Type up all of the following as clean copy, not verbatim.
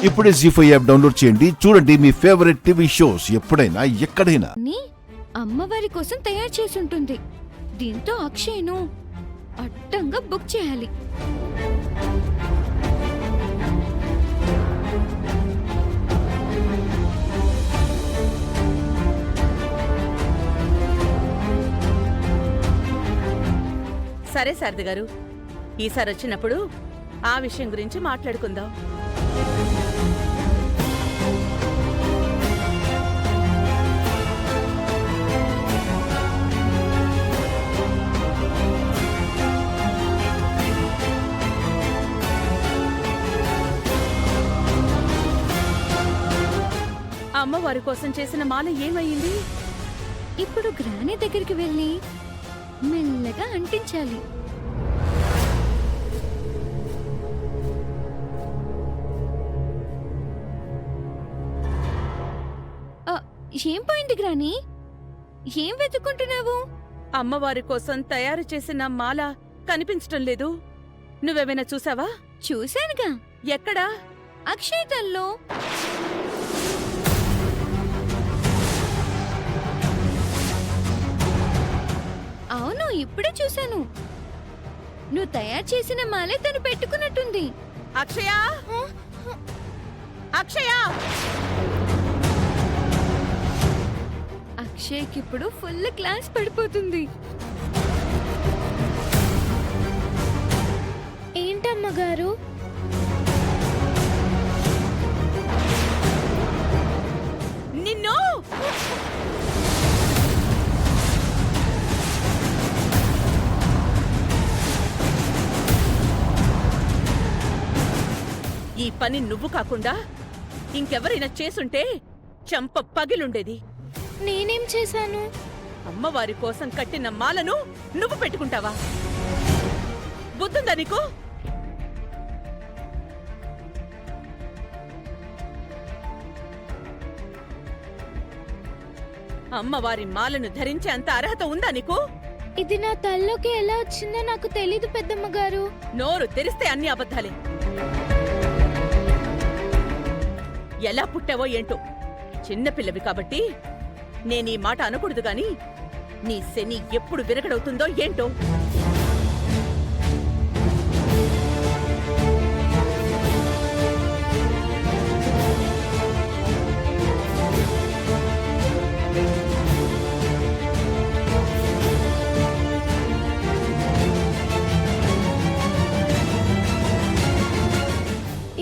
ఇప్పుడే జీ5 app download చేయండి. చూడండి మీ ఫేవరెట్ టీవీ షోస్ ఎప్పుడైనా ఎక్కడైనా. అమ్మవారి కోసం తయారు చేసి ఉంటుంది. దీంతో అక్షయ్ను అడ్డంగా బుక్ చేయాలి. సరే శారద గారు, ఈసారి వచ్చినప్పుడు ఆ విషయం గురించి మాట్లాడుకుందాం. అమ్మవారి కోసం చేసిన మాల ఏమయ్యింది? ఇప్పుడు గ్రానీ దగ్గరికి వెళ్ళి మెల్లగా అంటించాలి. ఏం పోయింది గ్రానీ? ఏం వెతుక్కుంటున్నావు? అమ్మవారి కోసం తయారు చేసిన మాల కనిపించటం లేదు. నువ్వేమైనా చూసావా? చూశానుగా. ఎక్కడా? అక్షయ్ తల్లో. అవును, ఇప్పుడే చూశాను. నువ్వు తయారు చేసిన మాలే తను పెట్టుకున్నట్టుంది. అక్షయ! అక్షయ! అక్షయ్కి ఇప్పుడు ఫుల్ క్లాస్ పడిపోతుంది. ఏంటమ్మగారు? నిన్ను ఈ పని నువ్వు కాకుండా ఇంకెవరైనా చేసుంటే చంప పగిలుండేది. నేనేం చేశాను? అమ్మవారి కోసం కట్టిన మాలను నువ్వు పెట్టుకుంటావా? బుద్ధుందా నీకు? అమ్మవారి మాలను ధరించే అంత అర్హత ఉందా నీకు? ఇది నా తల్లోకి ఎలా వచ్చిందో నాకు తెలీదు పెద్దమ్మగారు. నోరు తెరిస్తే అన్ని అబద్ధాలే. ఎలా పుట్టావో ఏంటో, చిన్నపిల్లవి కాబట్టి నేనీ మాట అనకూడదు గాని నీ శని ఎప్పుడు విరగడవుతుందో ఏంటో.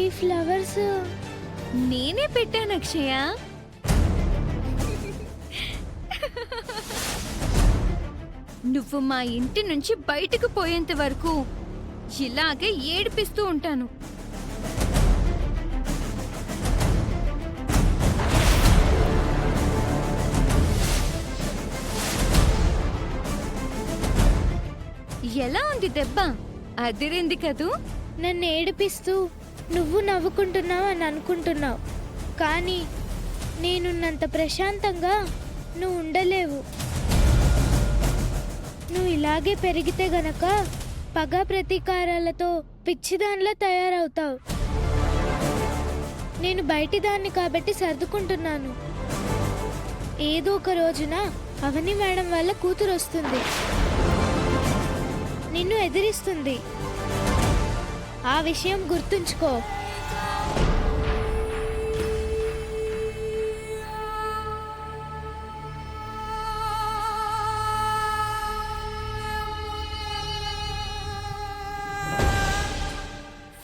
ఈ ఫ్లవర్స్ నేనే పెట్టాను అక్షయ. నువ్వు మా ఇంటి నుంచి బయటకు పోయేంత వరకు ఇలాగే ఏడిపిస్తూ ఉంటాను. ఎలా ఉంది దెబ్బ? అదిరింది కదూ? నన్ను ఏడిపిస్తూ నువ్వు నవ్వుకుంటున్నావు అని అనుకుంటున్నావు, కానీ నేనున్నంత ప్రశాంతంగా నువ్వు ఉండలేవు. నువ్వు ఇలాగే పెరిగితే గనక పగ ప్రతీకారాలతో పిచ్చిదానిలా తయారవుతావు. నేను బయటిదాన్ని కాబట్టి సర్దుకుంటున్నాను. ఏదో ఒక రోజున అవని మేడం వల్ల కూతురు వస్తుంది, నిన్ను ఎదిరిస్తుంది. ఆ విషయం గుర్తుంచుకో.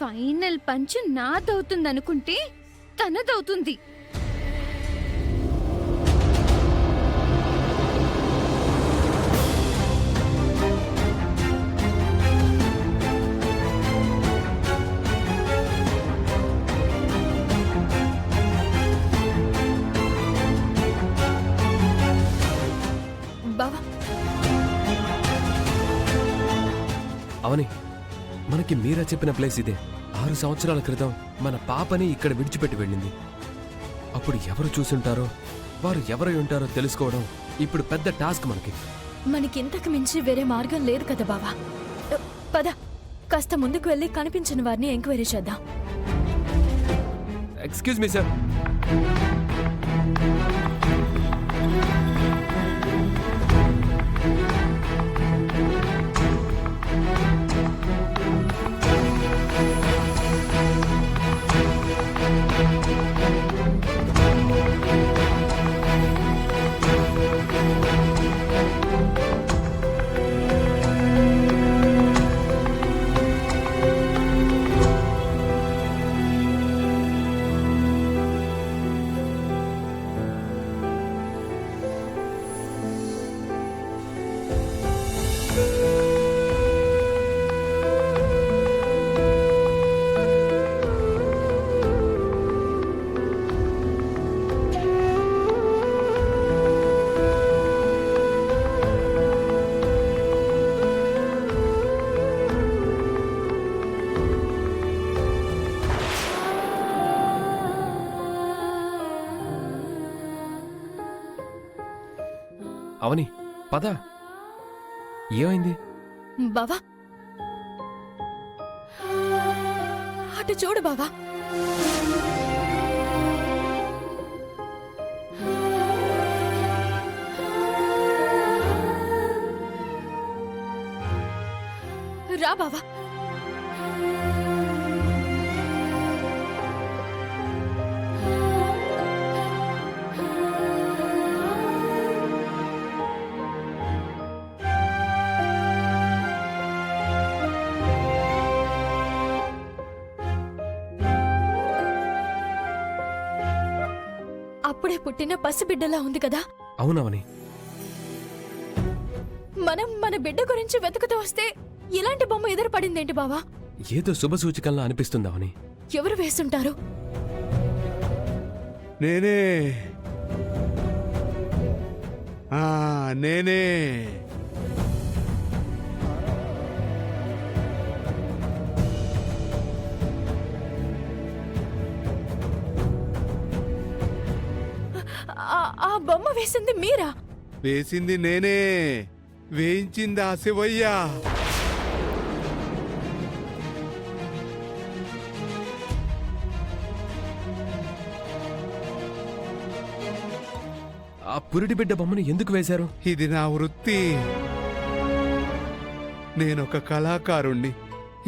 ఫైనల్ పంచ్ నాదవుతుందనుకుంటే తనదవుతుంది. బావా, అవని, మనకి మీరా చెప్పిన ప్లేస్ ఇదే. 6 సంవత్సరాల క్రితం మన పాపని ఇక్కడ విడిచిపెట్టి వెళ్ళింది. అప్పుడు ఎవరు చూసుంటారో, వారు ఎవరై ఉంటారో తెలుసుకోవడం ఇప్పుడు పెద్ద టాస్క్ మనకి. మనకింతకు మించి వేరే మార్గం లేదు కదా బావా. పద, కాస్త ముందుకు వెళ్ళి కనిపించిన వారిని ఎంక్వైరీ చేద్దాం. Excuse me sir. అవని పద. ఏమైంది? బావా అటు చూడు బావా. రా బావా. అప్పుడే పుట్టిన పసిబిడ్డలా ఉంది కదా. అవునవని. మనం మన బిడ్డ గురించి వెతుకుతూ వస్తే ఇలాంటి బొమ్మ ఎదురు పడిందేంటి బావా? ఏదో శుభ సూచికల్లా అనిపిస్తుంది అవని. ఎవరు వేస్తుంటారు? నేనే నేనే ఆ బొమ్మ వేసింది మీరా? వేసింది నేనే, వేయించింది ఆ శివయ్య. ఆ పురిటి బిడ్డ బొమ్మను ఎందుకు వేశారు? ఇది నా వృత్తి. నేనొక కళాకారుణ్ణి.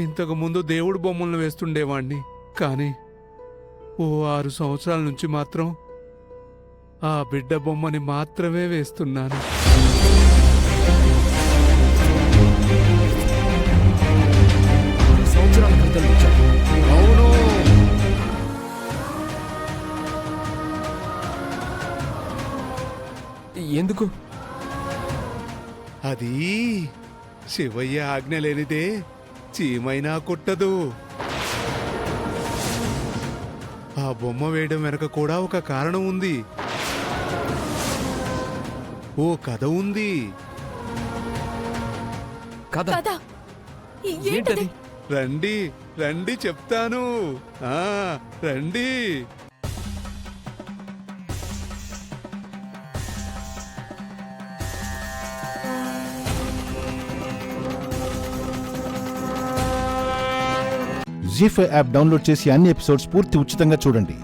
ఇంతకు ముందు దేవుడు బొమ్మలను వేస్తుండేవాణ్ణి. కానీ ఓ 6 సంవత్సరాల నుంచి మాత్రం ఆ బిడ్డ బొమ్మని మాత్రమే వేస్తున్నాను. సంవత్సరాల క్రితం వచ్చారు. అవును, ఎందుకు? అది శివయ్య ఆజ్ఞ లేనిదే చీమైనా కుట్టదు. ఆ బొమ్మ వేయడం వెనక కూడా ఒక కారణం ఉంది. ఓ కథ ఉంది. కథ? కదా ఏంటది? ఏంటది? రండి రండి చెప్తాను. రండి. జీ5 యాప్ డౌన్లోడ్ చేసి అన్ని ఎపిసోడ్స్ పూర్తి ఉచితంగా చూడండి.